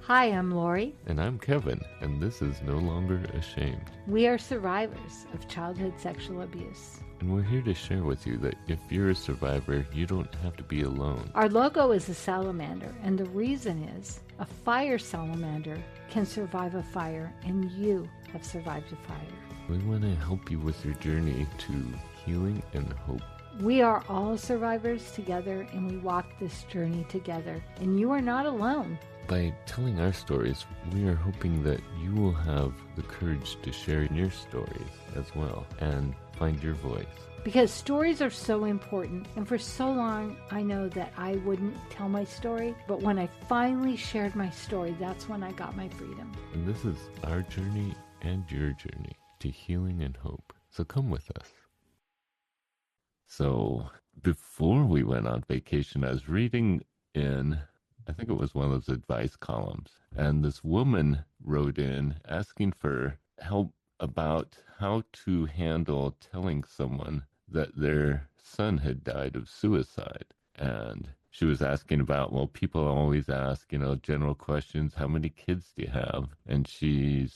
Hi, I'm Lori. And I'm Kevin, and this is No Longer Ashamed. We are survivors of childhood sexual abuse. And we're here to share with you that if you're a survivor, you don't have to be alone. Our logo is a salamander, and the reason is a fire salamander can survive a fire, and you have survived a fire. We want to help you with your journey to healing and hope. We are all survivors together, and we walk this journey together, and you are not alone. By telling our stories, we are hoping that you will have the courage to share your stories as well and find your voice. Because stories are so important, and for so long I know that I wouldn't tell my story, but when I finally shared my story, that's when I got my freedom. And this is our journey and your journey to healing and hope. So come with us. So before we went on vacation, I was reading in, I think it was one of those advice columns, and this woman wrote in asking for help about how to handle telling someone that their son had died of suicide. And she was asking about, well, people always ask, general questions, how many kids do you have? And she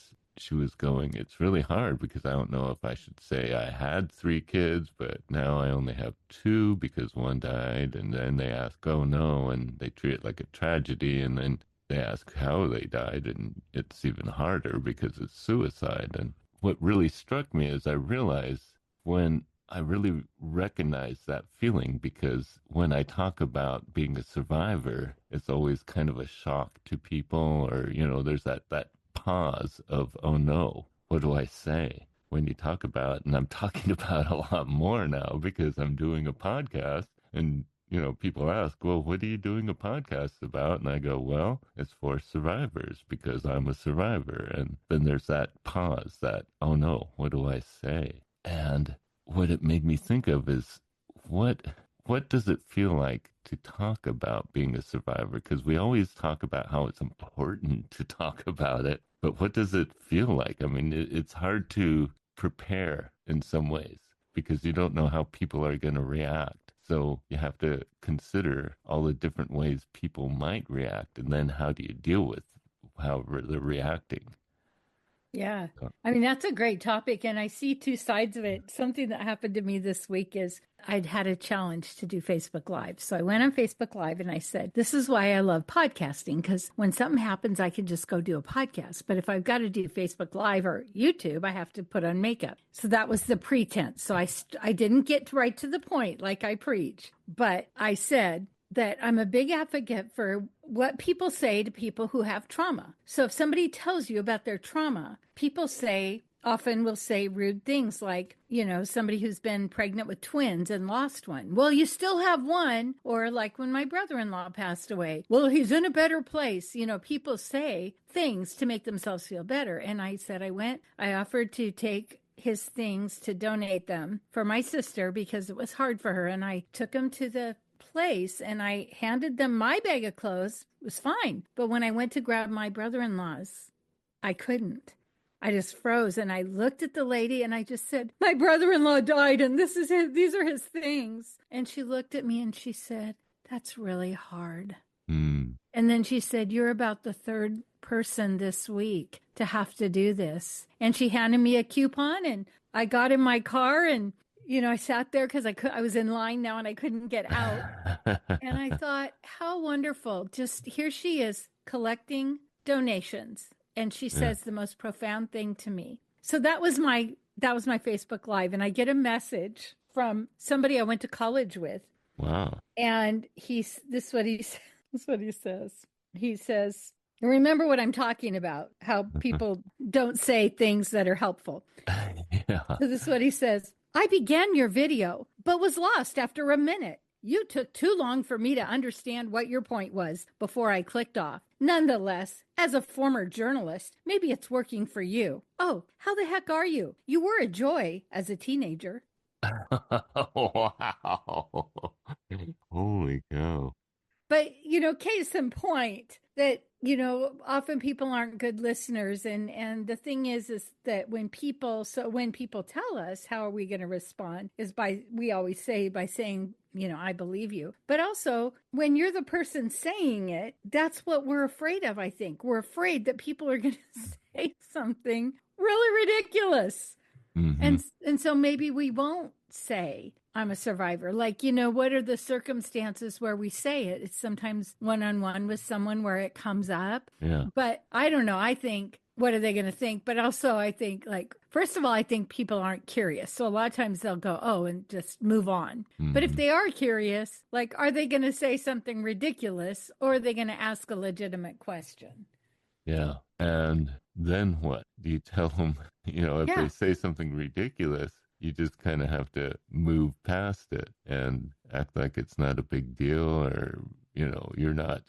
was going, it's really hard because I don't know if I should say I had 3 kids, but now I only have 2 because one died. And then they ask, oh no, and they treat it like a tragedy. And then they ask how they died, and it's even harder because it's suicide. And what really struck me is I realized when I really recognize that feeling, because when I talk about being a survivor, it's always kind of a shock to people, or, there's that pause of, oh no, what do I say when you talk about, and I'm talking about a lot more now because I'm doing a podcast, and people ask, well, what are you doing a podcast about? And I go, well, it's for survivors because I'm a survivor. And then there's that pause, that, oh no, what do I say? And what it made me think of is what does it feel like to talk about being a survivor? Because we always talk about how it's important to talk about it, but what does it feel like? I mean, it's hard to prepare in some ways because you don't know how people are going to react. So you have to consider all the different ways people might react, and then how do you deal with how they're reacting? Yeah. I mean, that's a great topic. And I see 2 sides of it. Something that happened to me this week is I'd had a challenge to do Facebook Live. So I went on Facebook Live and I said, this is why I love podcasting, because when something happens, I can just go do a podcast. But if I've got to do Facebook Live or YouTube, I have to put on makeup. So that was the pretense. So I didn't get right to the point like I preach, but I said that I'm a big advocate for what people say to people who have trauma. So if somebody tells you about their trauma, people often will say rude things like, somebody who's been pregnant with twins and lost one. Well, you still have one. Or like when my brother-in-law passed away. Well, he's in a better place. People say things to make themselves feel better. And I said, I offered to take his things to donate them for my sister because it was hard for her. And I took him to the place and I handed them my bag of clothes. It was fine. But when I went to grab my brother-in-law's, I couldn't. I just froze and I looked at the lady and I just said, my brother-in-law died and these are his things. And she looked at me and she said, that's really hard. And then she said, you're about the 3rd person this week to have to do this. And she handed me a coupon and I got in my car and I sat there because I was in line now and I couldn't get out. And I thought, how wonderful. Just here she is collecting donations. And she says the most profound thing to me. So that was my Facebook Live. And I get a message from somebody I went to college with. Wow. And this is what he says. He says, remember what I'm talking about, how people don't say things that are helpful. Yeah. So this is what he says. I began your video, but was lost after a minute. You took too long for me to understand what your point was before I clicked off. Nonetheless, as a former journalist, maybe it's working for you. Oh, how the heck are you? You were a joy as a teenager. Wow. Holy cow. But, case in point, that, often people aren't good listeners. And the thing is that when people tell us, how are we going to respond, is we always say by saying, I believe you. But also when you're the person saying it, that's what we're afraid of. I think we're afraid that people are going to say something really ridiculous. Mm-hmm. And so maybe we won't say I'm a survivor. Like, what are the circumstances where we say it? It's sometimes one-on-one with someone where it comes up. Yeah. But I don't know. I think, what are they going to think? But also I think, like, first of all, I think people aren't curious. So a lot of times they'll go, oh, and just move on. Mm-hmm. But if they are curious, like, are they going to say something ridiculous, or are they going to ask a legitimate question? Yeah. And then what? Do you tell them, if they say something ridiculous, you just kind of have to move past it and act like it's not a big deal, or, you're not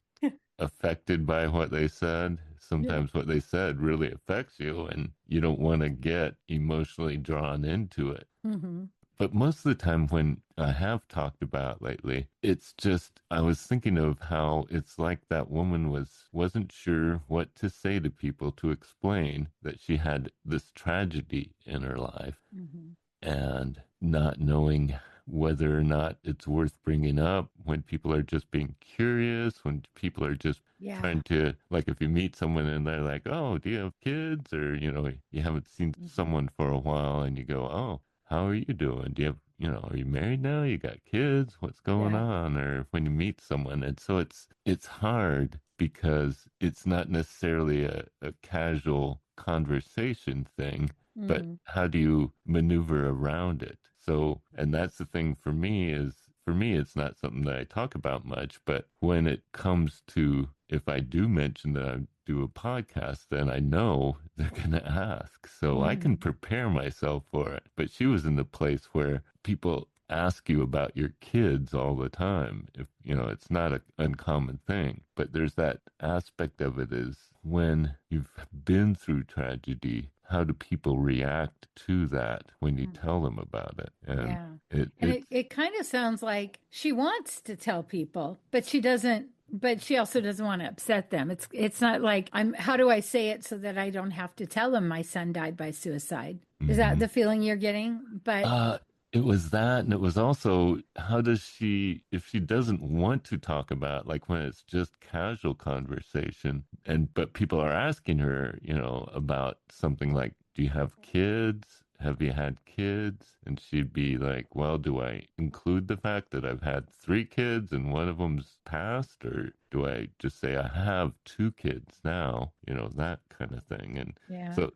affected by what they said. Sometimes what they said really affects you, and you don't want to get emotionally drawn into it. Mm-hmm. But most of the time when I have talked about lately, it's just, I was thinking of how it's like that woman wasn't sure what to say to people to explain that she had this tragedy in her life, and not knowing whether or not it's worth bringing up when people are just being curious, when people are just trying to, like, if you meet someone and they're like, oh, do you have kids? Or, you haven't seen someone for a while and you go, oh, how are you doing? Do you have, are you married now? You got kids? What's going on? Or when you meet someone. And so it's hard because it's not necessarily a casual conversation thing, but how do you maneuver around it? So, and that's the thing for me, it's not something that I talk about much, but when it comes to, if I do mention that I do a podcast, then I know they're going to ask. So I can prepare myself for it. But she was in the place where people ask you about your kids all the time. If, it's not an uncommon thing, but there's that aspect of it is when you've been through tragedy, how do people react to that when you tell them about it? And it kind of sounds like she wants to tell people, but she doesn't. But she also doesn't want to upset them. It's not like, how do I say it so that I don't have to tell them my son died by suicide? Is that the feeling you're getting? But it was that, and it was also, how does she, if she doesn't want to talk about, like when it's just casual conversation, but people are asking her, about something like, do you have kids? Have you had kids? And she'd be like, well, do I include the fact that I've had 3 kids and one of them's passed? Or do I just say I have 2 kids now? That kind of thing. And so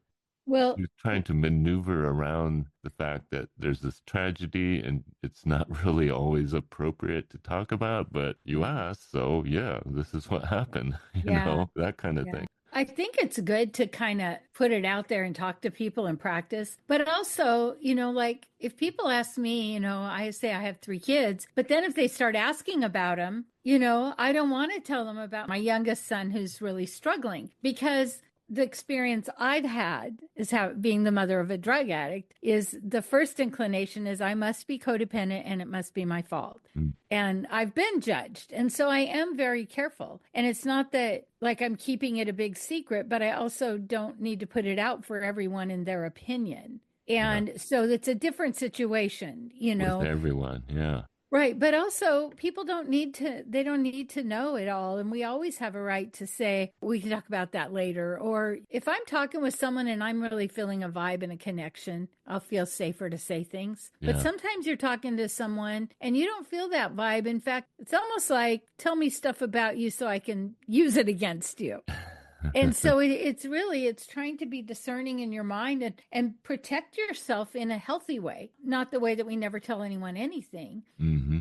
she's trying to maneuver around the fact that there's this tragedy and it's not really always appropriate to talk about, but you asked, so this is what happened, that kind of thing. I think it's good to kind of put it out there and talk to people and practice. But also, like if people ask me, I say I have 3 kids, but then if they start asking about them, I don't want to tell them about my youngest son who's really struggling, because the experience I've had is being the mother of a drug addict is the first inclination is I must be codependent and it must be my fault. And I've been judged. And so I am very careful. And it's not that like I'm keeping it a big secret, but I also don't need to put it out for everyone in their opinion. And so it's a different situation, With everyone. Yeah. Right. But also people don't need to know it all. And we always have a right to say, we can talk about that later. Or if I'm talking with someone and I'm really feeling a vibe and a connection, I'll feel safer to say things. Yeah. But sometimes you're talking to someone and you don't feel that vibe. In fact, it's almost like, tell me stuff about you so I can use it against you. And so it's trying to be discerning in your mind and protect yourself in a healthy way, not the way that we never tell anyone anything,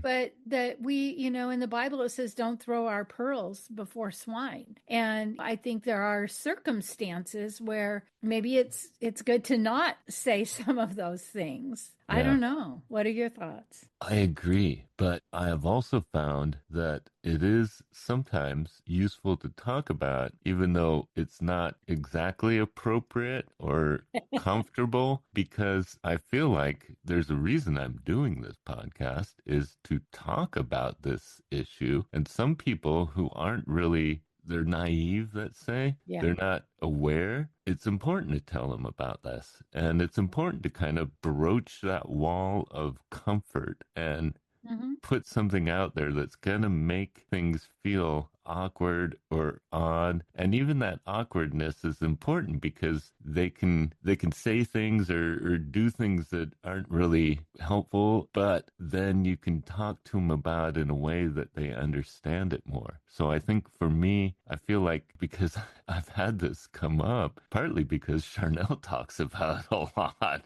but that we, in the Bible, it says, don't throw our pearls before swine. And I think there are circumstances where maybe it's good to not say some of those things. Yeah. I don't know. What are your thoughts? I agree, but I have also found that it is sometimes useful to talk about, even though it's not exactly appropriate or comfortable, because I feel like there's a reason I'm doing this podcast is to talk about this issue. And some people who aren't really they're naive, let's say. Yeah. They're not aware. It's important to tell them about this. And it's important to kind of broach that wall of comfort and Mm-hmm. put something out there that's going to make things feel awkward or odd. And even that awkwardness is important because they can say things or do things that aren't really helpful, but then you can talk to them about it in a way that they understand it more. So I think for me, I feel like because I've had this come up, partly because Charnel talks about it a lot.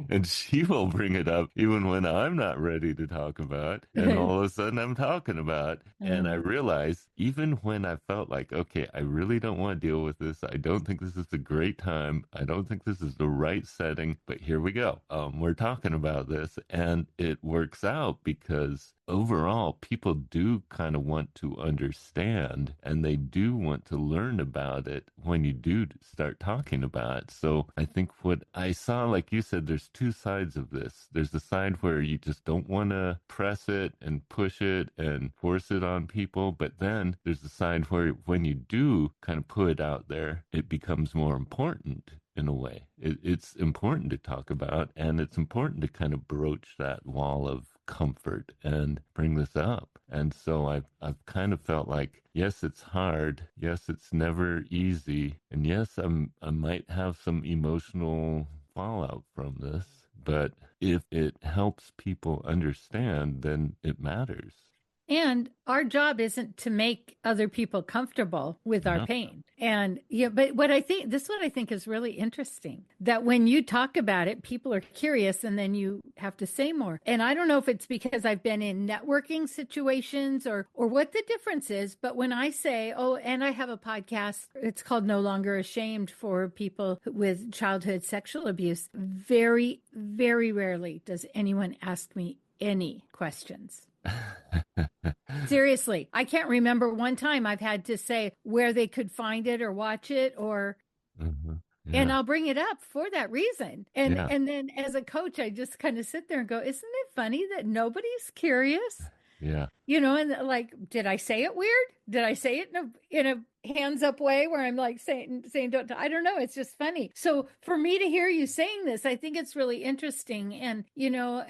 And she will bring it up even when I'm not ready to talk about. And all of a sudden I'm talking about. And I realized even when I felt like, okay, I really don't want to deal with this. I don't think this is a great time. I don't think this is the right setting. But here we go. We're talking about this. And it works out because overall, people do kind of want to understand and they do want to learn about it when you do start talking about it. So I think what I saw, like you said, there's two sides of this. There's the side where you just don't want to press it and push it and force it on people. But then there's the side where when you do kind of put it out there, it becomes more important in a way. It's important to talk about, and it's important to kind of broach that wall of comfort and bring this up. And so I've kind of felt like, yes, it's hard. Yes, it's never easy. And yes, I might have some emotional fallout from this, but if it helps people understand, then it matters. And our job isn't to make other people comfortable with our No. pain. And yeah, but what I think, this is what I think is really interesting, that when you talk about it, people are curious and then you have to say more. And I don't know if it's because I've been in networking situations or what the difference is, but when I say, oh, and I have a podcast, it's called No Longer Ashamed for people with childhood sexual abuse. Very, very rarely does anyone ask me any questions. Seriously, I can't remember one time I've had to say where they could find it or watch it or Yeah. and I'll bring it up for that reason. And Yeah. and then as a coach, I just kind of sit there and go, isn't it funny that nobody's curious? Yeah. You know, and like, did I say it weird? Did I say it in a hands up way where I'm like saying don't, I don't know. It's just funny. So for me to hear you saying this, I think it's really interesting. And, you know,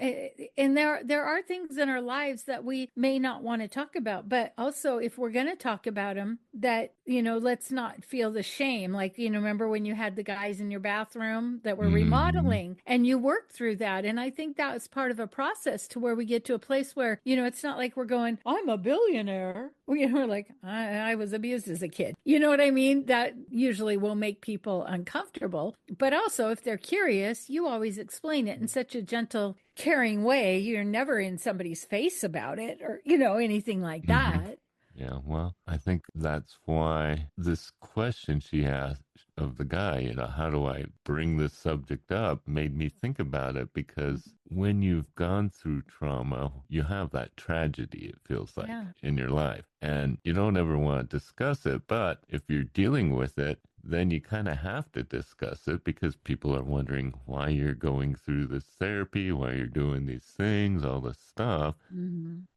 and there are things in our lives that we may not want to talk about, but also if we're going to talk about them, that, you know, let's not feel the shame. Like, you know, remember when you had the guys in your bathroom that were remodeling and you worked through that. And I think that was part of a process to where we get to a place where, you know, it's not like we're going, I'm a billionaire. You know, we're like, I was abused as a kid. You know what I mean? That usually will make people uncomfortable. But also, if they're curious, you always explain it in such a gentle, caring way. You're never in somebody's face about it or, you know, anything like that. Yeah, well, I think that's why this question she asked of the guy, you know, how do I bring this subject up, made me think about it because when you've gone through trauma, you have that tragedy, it feels like, in your life. And you don't ever want to discuss it, but if you're dealing with it, then you kind of have to discuss it because people are wondering why you're going through this therapy, why you're doing these things, all this stuff.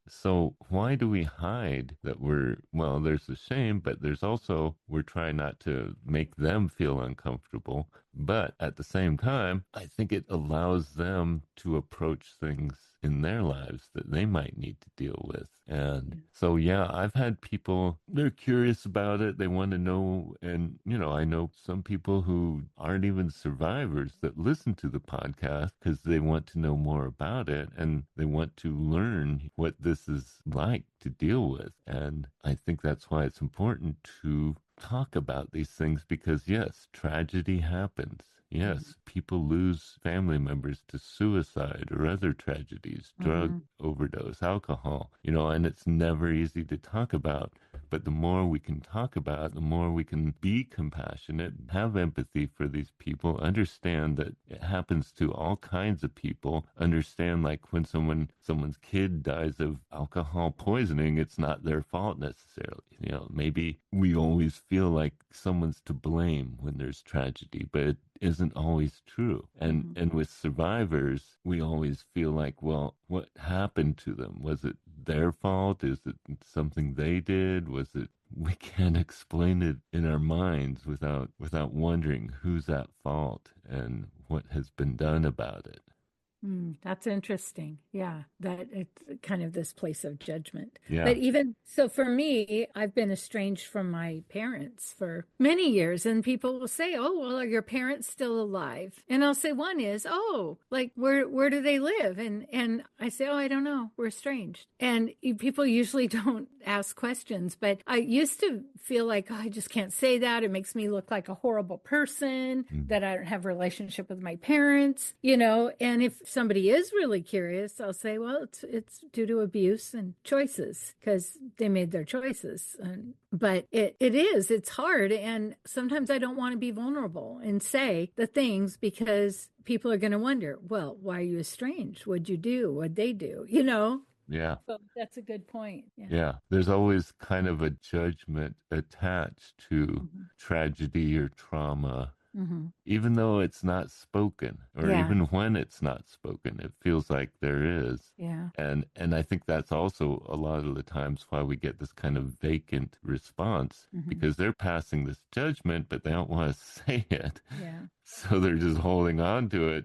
So why do we hide that well, there's the shame, but there's also, we're trying not to make them feel uncomfortable. But at the same time, I think it allows them to approach things in their lives that they might need to deal with. And so, yeah, I've had people, they're curious about it. They want to know. And, you know, I know some people who aren't even survivors that listen to the podcast because they want to know more about it and they want to learn what this is like to deal with. And I think that's why it's important to talk about these things because, yes, tragedy happens. Yes, people lose family members to suicide or other tragedies, drug overdose, alcohol, you know, and it's never easy to talk about. But the more we can talk about it, the more we can be compassionate, have empathy for these people, understand that it happens to all kinds of people, understand like when someone's kid dies of alcohol poisoning, it's not their fault necessarily. You know, maybe we always feel like someone's to blame when there's tragedy, but it isn't always true. And with survivors, we always feel like, well, what happened to them? Was it their fault? Is it something they did? Was it we can't explain it in our minds without wondering who's at fault and what has been done about it. That's interesting. Yeah, that it's kind of this place of judgment. Yeah. But even so, for me, I've been estranged from my parents for many years, and people will say, "Oh, well, are your parents still alive?" And I'll say, "One is, oh, like where do they live?" And I say, "Oh, I don't know. We're estranged." And people usually don't ask questions, but I used to feel like, oh, I just can't say that. It makes me look like a horrible person, that I don't have a relationship with my parents, and if somebody is really curious, I'll say, well, it's due to abuse and choices because they made their choices. But it's hard. And sometimes I don't want to be vulnerable and say the things because people are going to wonder, well, why are you estranged? What'd you do? What'd they do? Yeah. So that's a good point. Yeah. Yeah. There's always kind of a judgment attached to tragedy or trauma. Even though it's not spoken, or even when it's not spoken, it feels like there is. Yeah. And I think that's also a lot of the times why we get this kind of vacant response, because they're passing this judgment, but they don't want to say it. Yeah. So they're just holding on to it,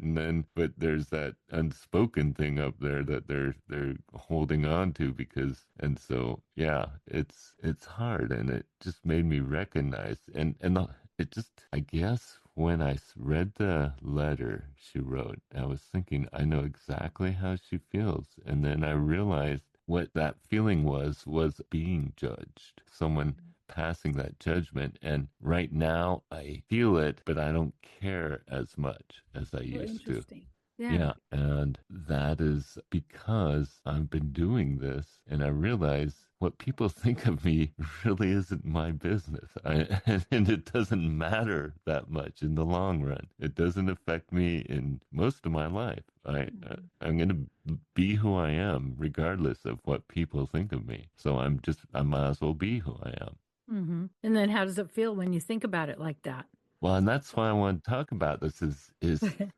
but there's that unspoken thing up there that they're holding on to and so yeah, it's hard, and it just made me recognize it just, I guess, when I read the letter she wrote, I was thinking, I know exactly how she feels. And then I realized what that feeling was being judged, someone passing that judgment. And right now I feel it, but I don't care as much as I used to. Yeah. And that is because I've been doing this, and I realize what people think of me really isn't my business. And it doesn't matter that much in the long run. It doesn't affect me in most of my life. I'm going to be who I am regardless of what people think of me. So I might as well be who I am. And then how does it feel when you think about it like that? Well, and that's why I want to talk about this is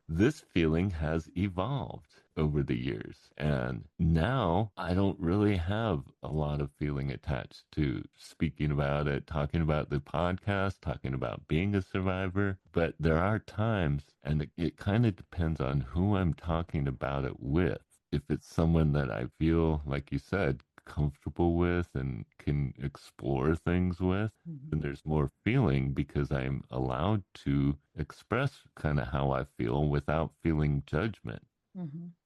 this feeling has evolved over the years. And now I don't really have a lot of feeling attached to speaking about it, talking about the podcast, talking about being a survivor. But there are times, and it kind of depends on who I'm talking about it with. If it's someone that I feel, like you said, comfortable with and can explore things with, and there's more feeling because I'm allowed to express kind of how I feel without feeling judgment.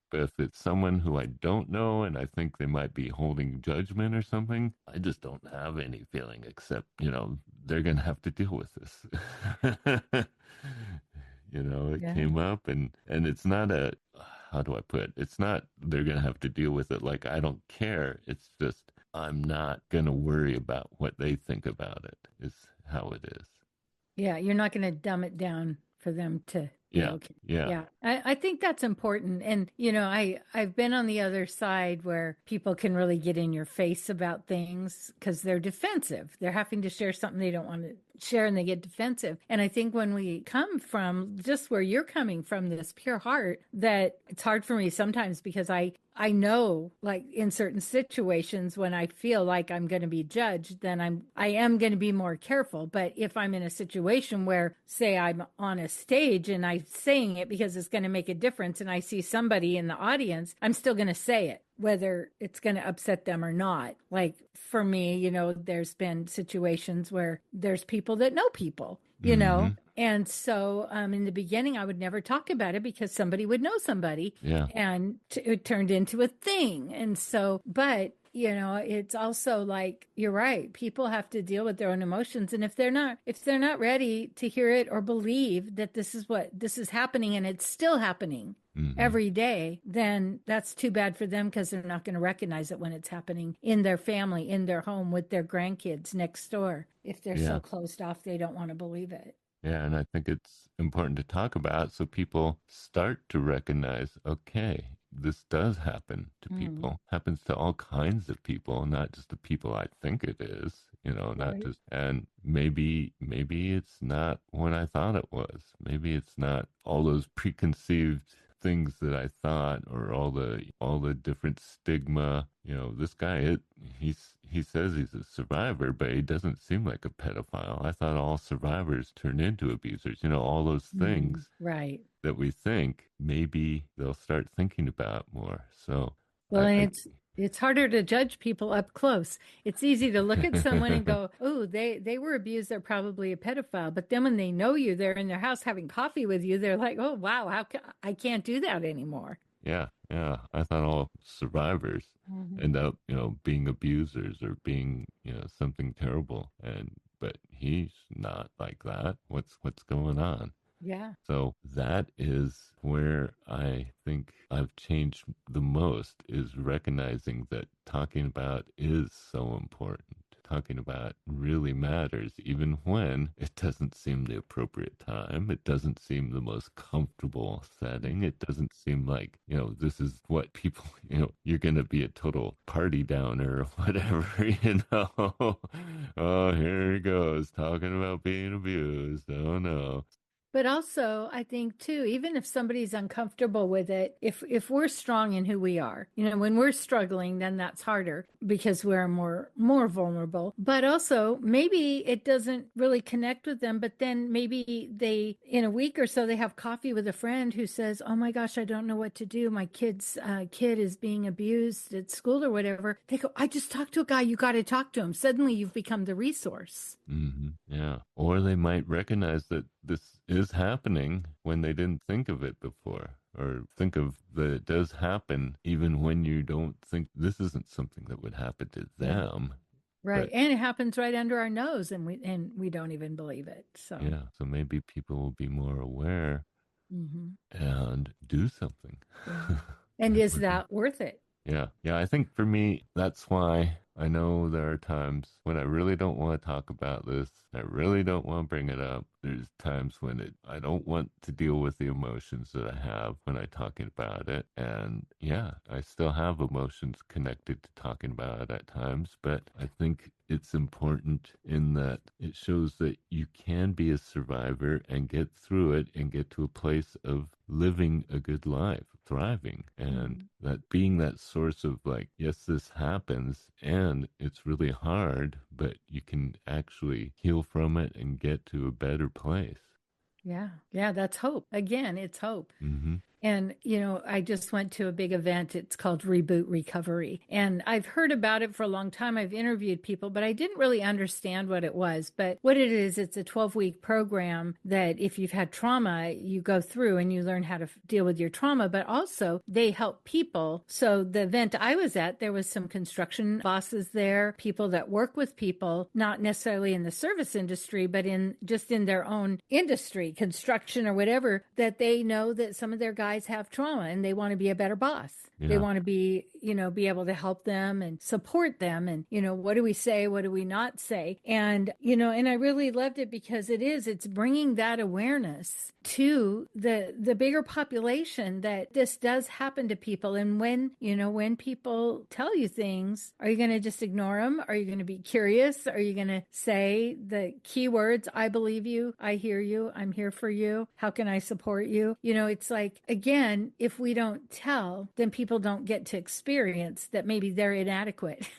But if it's someone who I don't know and I think they might be holding judgment or something, I just don't have any feeling except, they're going to have to deal with this. It came up, and it's not how do I put it? It's not they're going to have to deal with it like I don't care. It's just I'm not going to worry about what they think about it, is how it is. Yeah, you're not going to dumb it down for them to okay. Yeah. I think that's important. And, I've been on the other side where people can really get in your face about things because they're defensive. They're having to share something they don't want to share, and they get defensive. And I think when we come from just where you're coming from, this pure heart, that it's hard for me sometimes because I know, like in certain situations when I feel like I'm going to be judged, then I am going to be more careful. But if I'm in a situation where, say, I'm on a stage and I'm saying it because it's going to make a difference, and I see somebody in the audience, I'm still going to say it, whether it's going to upset them or not. Like for me, there's been situations where there's people that know people, and so in the beginning, I would never talk about it because somebody would know somebody, and it turned into a thing. And so, but it's also like, you're right. People have to deal with their own emotions. And if they're not ready to hear it or believe that this is happening and it's still happening every day, then that's too bad for them because they're not going to recognize it when it's happening in their family, in their home, with their grandkids next door. If they're so closed off, they don't want to believe it. Yeah, and I think it's important to talk about so people start to recognize, okay, this does happen to people, happens to all kinds of people, not just the people I think it is, not just, and maybe it's not what I thought it was. Maybe it's not all those preconceived things that I thought, or all the different stigma. This guy, he's he says he's a survivor, but he doesn't seem like a pedophile. I thought all survivors turn into abusers. You know, all those things Right. that we think, maybe they'll start thinking about more. So, Well, and it's harder to judge people up close. It's easy to look at someone and go, "Oh, they were abused. They're probably a pedophile." But then when they know you, they're in their house having coffee with you. They're like, "Oh, wow, I can't do that anymore." yeah, yeah. I thought all survivors end up, being abusers or being, something terrible. But he's not like that. What's going on? Yeah. So that is where I think I've changed the most, is recognizing that talking about is so important. Talking about really matters, even when it doesn't seem the appropriate time. It doesn't seem the most comfortable setting. It doesn't seem like, this is what people, you're going to be a total party downer or whatever, Oh, here he goes, talking about being abused. Oh, no. But also, I think too, even if somebody's uncomfortable with it, if we're strong in who we are, when we're struggling, then that's harder because we're more vulnerable. But also, maybe it doesn't really connect with them. But then maybe they, in a week or so, they have coffee with a friend who says, "Oh my gosh, I don't know what to do. My kid's kid is being abused at school or whatever." They go, "I just talked to a guy. You got to talk to him." Suddenly, you've become the resource. Yeah. Or they might recognize that this is happening when they didn't think of it before, or think of that it does happen even when you don't think this isn't something that would happen to them. Right. And it happens right under our nose and we don't even believe it. So yeah. So maybe people will be more aware and do something. Yeah. And is that worth it? Yeah. Yeah. I think for me, that's why I know there are times when I really don't want to talk about this. I really don't want to bring it up. There's times when I don't want to deal with the emotions that I have when I'm talking about it. And yeah, I still have emotions connected to talking about it at times, but I think it's important in that it shows that you can be a survivor and get through it and get to a place of living a good life, thriving, and that being that source of like, yes, this happens and it's really hard, but you can actually heal from it and get to a better place. Yeah. Yeah. That's hope. Again, it's hope. And, I just went to a big event. It's called Reboot Recovery. And I've heard about it for a long time. I've interviewed people, but I didn't really understand what it was. But what it is, it's a 12-week program that if you've had trauma, you go through and you learn how to deal with your trauma, but also they help people. So the event I was at, there was some construction bosses there, people that work with people, not necessarily in the service industry, but in their own industry, construction or whatever, that they know that some of their guys have trauma and they want to be a better boss. Yeah. They want to be able to help them and support them. And, what do we say? What do we not say? And, and I really loved it because it's bringing that awareness to the bigger population that this does happen to people. And when people tell you things, are you going to just ignore them? Are you going to be curious? Are you going to say the key words? I believe you. I hear you. I'm here for you. How can I support you? It's like, again, if we don't tell, then people don't get to experience that maybe they're inadequate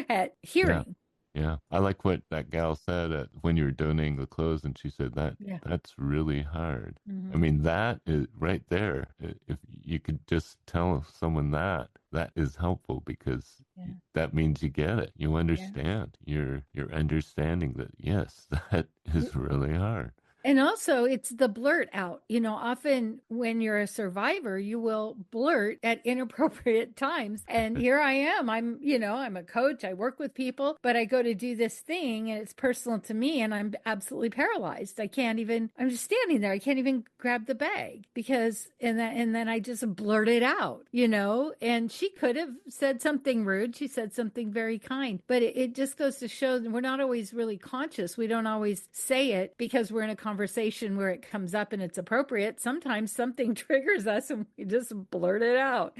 at hearing. Yeah. I like what that gal said when you were donating the clothes, and she said that's really hard. I mean, that is right there. If you could just tell someone that is helpful, because that means you get it. You understand. You're understanding that, yes, that is really hard. And also, it's the blurt out. Often when you're a survivor, you will blurt at inappropriate times. And here I am. I'm a coach. I work with people, but I go to do this thing and it's personal to me and I'm absolutely paralyzed. I'm just standing there. I can't even grab the bag and then I just blurted out, and she could have said something rude. She said something very kind, but it just goes to show that we're not always really conscious. We don't always say it because we're in a conversation where it comes up and it's appropriate. Sometimes something triggers us and we just blurt it out.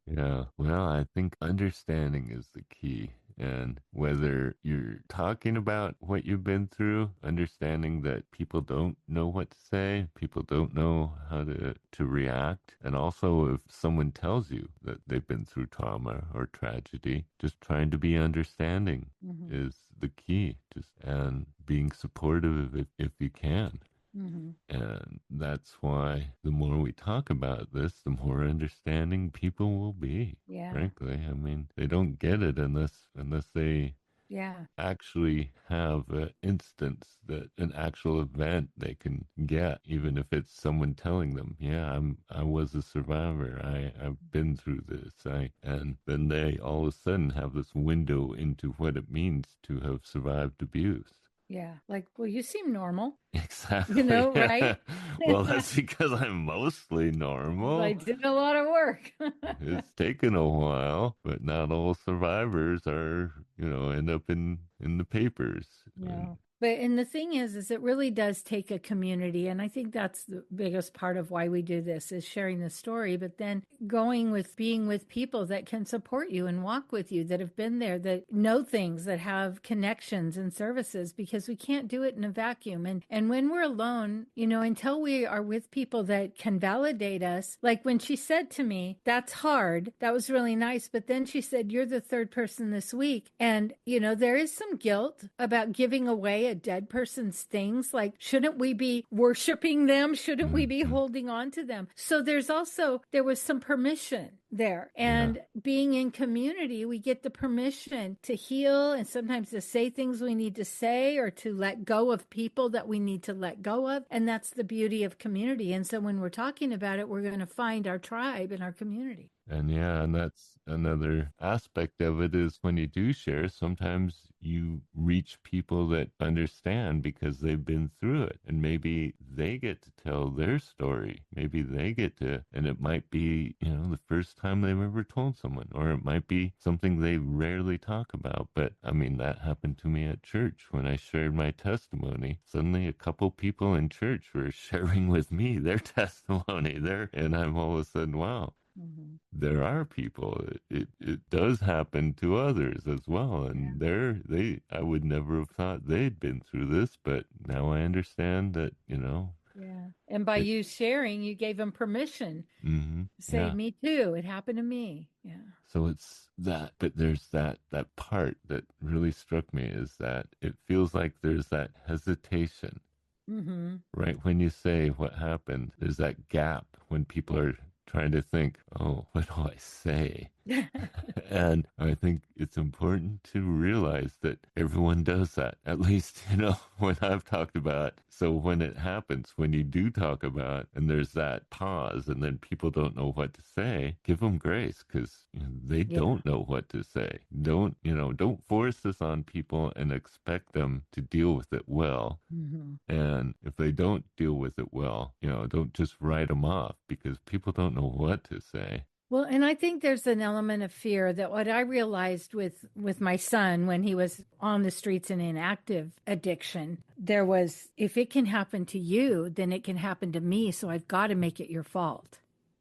Yeah. Well, I think understanding is the key. And whether you're talking about what you've been through, understanding that people don't know what to say, people don't know how to react. And also if someone tells you that they've been through trauma or tragedy, just trying to be understanding is the key. And being supportive if you can. And that's why the more we talk about this, the more understanding people will be. Yeah. Frankly, I mean, they don't get it unless they actually have an instance, that an actual event they can get, even if it's someone telling them, yeah, I was a survivor, I've been through this, and then they all of a sudden have this window into what it means to have survived abuse. Yeah. Like, well, you seem normal. Exactly. You know, right? Well, that's because I'm mostly normal. I did a lot of work. It's taken a while, but not all survivors are, end up in the papers. No. And the thing is it really does take a community. And I think that's the biggest part of why we do this, is sharing the story, but then being with people that can support you and walk with you, that have been there, that know things, that have connections and services, because we can't do it in a vacuum. And when we're alone, until we are with people that can validate us, like when she said to me, that's hard, that was really nice. But then she said, you're the third person this week. And, there is some guilt about giving away a dead person's things. Like, shouldn't we be worshiping them? Shouldn't we be holding on to them? So there was some permission there. And being in community, we get the permission to heal, and sometimes to say things we need to say, or to let go of people that we need to let go of. And that's the beauty of community. And so when we're talking about it, we're going to find our tribe and our community. And that's another aspect of it, is when you do share, sometimes you reach people that understand because they've been through it, and maybe they get to tell their story. Maybe they get to, and it might be, the first time they've ever told someone, or it might be something they rarely talk about. But I mean, that happened to me at church when I shared my testimony. Suddenly a couple people in church were sharing with me their testimony there, and I'm all of a sudden, wow. There are people. It does happen to others as well, and I would never have thought they'd been through this, but now I understand that. Yeah, and by you sharing, you gave them permission. Say, me too. It happened to me. Yeah. So it's that, but there's that part that really struck me, is that it feels like there's that hesitation. Right when you say what happened, there's that gap when people are trying to think, oh, what do I say? And I think it's important to realize that everyone does that. At least, when I've talked about. So when it happens, when you do talk about, and there's that pause, and then people don't know what to say, give them grace, because they don't know what to say. Don't force this on people and expect them to deal with it well. And if they don't deal with it well, don't just write them off, because people don't know what to say. Well, and I think there's an element of fear that what I realized with my son when he was on the streets and in active addiction, there was, if it can happen to you, then it can happen to me. So I've got to make it your fault.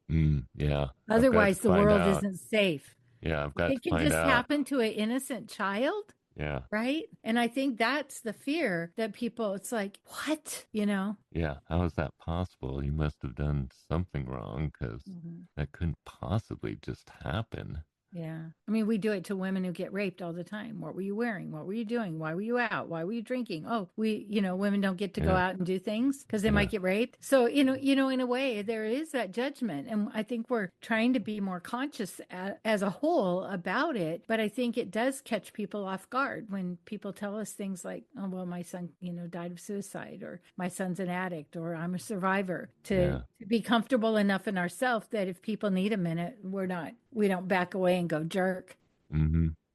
Yeah. Otherwise, the world isn't safe. Yeah, I've got to find out. It can just happen to an innocent child. Yeah. Right. And I think that's the fear that people, it's like, what, Yeah. How is that possible? You must have done something wrong, because that couldn't possibly just happen. Yeah. I mean, we do it to women who get raped all the time. What were you wearing? What were you doing? Why were you out? Why were you drinking? Oh, women don't get to go out and do things because they might get raped. So, in a way, there is that judgment. And I think we're trying to be more conscious as a whole about it. But I think it does catch people off guard when people tell us things like, oh, well, my son, died of suicide, or my son's an addict, or I'm a survivor, to be comfortable enough in ourselves that if people need a minute, we don't back away and go jerk.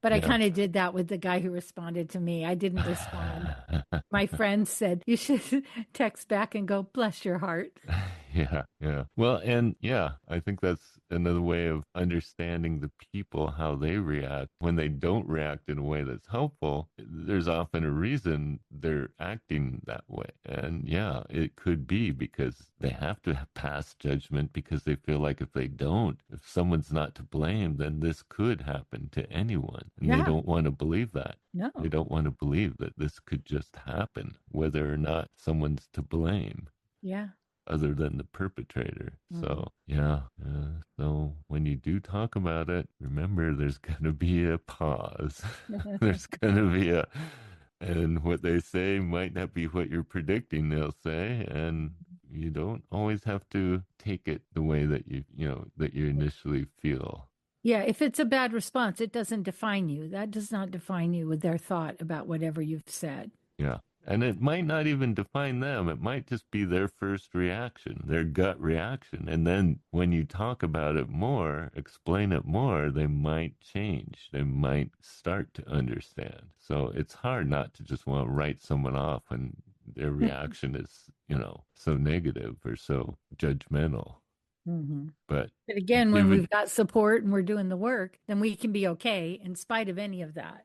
But I kind of did that with the guy who responded to me. I didn't respond. My friend said, you should text back and go, bless your heart. Yeah, yeah. Well, and yeah, I think that's another way of understanding the people, how they react. When they don't react in a way that's helpful, there's often a reason they're acting that way. And yeah, it could be because they have to pass judgment because they feel like if they don't, if someone's not to blame, then this could happen to anyone. And they Yeah. don't want to believe that. No. They don't want to believe that this could just happen, whether or not someone's to blame. Yeah. Other than the perpetrator. Mm. So, yeah. So when you do talk about it, remember there's going to be a pause. There's going to be and what they say might not be what you're predicting they'll say. And you don't always have to take it the way that that you initially feel. Yeah, if it's a bad response, it doesn't define you. That does not define you with their thought about whatever you've said. Yeah. And it might not even define them. It might just be their first reaction, their gut reaction. And then when you talk about it more, explain it more, they might change. They might start to understand. So it's hard not to just want to write someone off when their reaction is, so negative or so judgmental. Mm-hmm. But again, when we've got support and we're doing the work, then we can be okay in spite of any of that.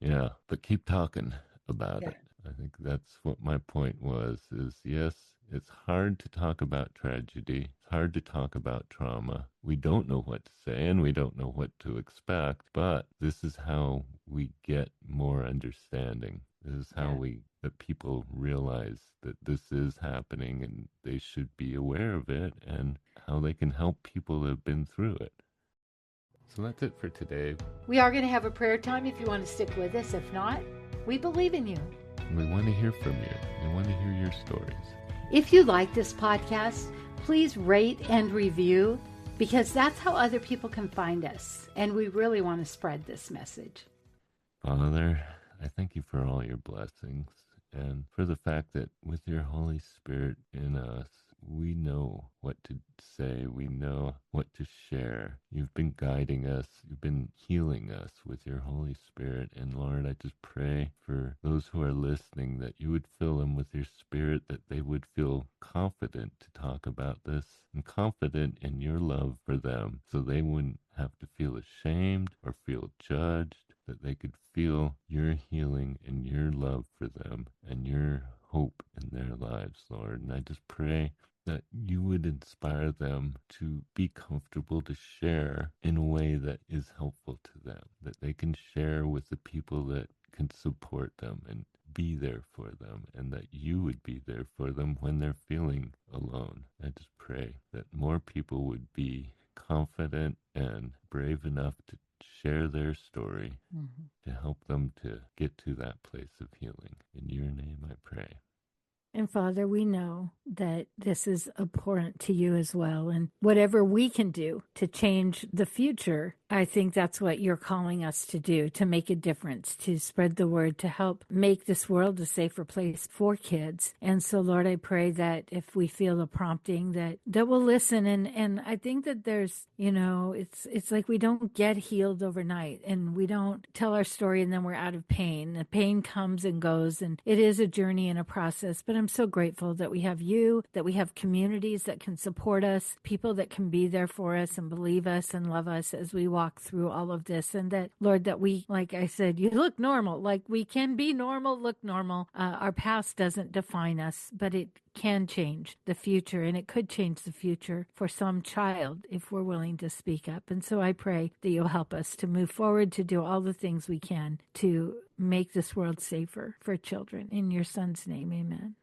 Yeah, but keep talking about it. I think that's what my point was, is yes, it's hard to talk about tragedy. It's hard to talk about trauma. We don't know what to say and we don't know what to expect, but this is how we get more understanding. This is how that people realize that this is happening and they should be aware of it and how they can help people that have been through it. So that's it for today. We are going to have a prayer time if you want to stick with us. If not, we believe in you. We want to hear from you. We want to hear your stories. If you like this podcast, please rate and review, because that's how other people can find us. And we really want to spread this message. Father, I thank you for all your blessings and for the fact that with your Holy Spirit in us, we know what to say. We know what to share. You've been guiding us. You've been healing us with your Holy Spirit. And Lord, I just pray for those who are listening that you would fill them with your Spirit, that they would feel confident to talk about this and confident in your love for them, so they wouldn't have to feel ashamed or feel judged, that they could feel your healing and your love for them and your hope in their lives, Lord. And I just pray that you would inspire them to be comfortable to share in a way that is helpful to them, that they can share with the people that can support them and be there for them, and that you would be there for them when they're feeling alone. I just pray that more people would be confident and brave enough to share their story to help them to get to that place of healing. In your name I pray. And Father, we know that this is abhorrent to you as well. And whatever we can do to change the future, I think that's what you're calling us to do, to make a difference, to spread the word, to help make this world a safer place for kids. And so, Lord, I pray that if we feel the prompting, that we'll listen. And I think that there's, it's like we don't get healed overnight, and we don't tell our story and then we're out of pain. The pain comes and goes, and it is a journey and a process. But I'm so grateful that we have you, that we have communities that can support us, people that can be there for us and believe us and love us as we walk through all of this. And that, Lord, that we, like I said, you look normal, like we can be normal, look normal. Our past doesn't define us, but it can change the future, and it could change the future for some child if we're willing to speak up. And so I pray that you'll help us to move forward, to do all the things we can to make this world safer for children. In your Son's name, amen.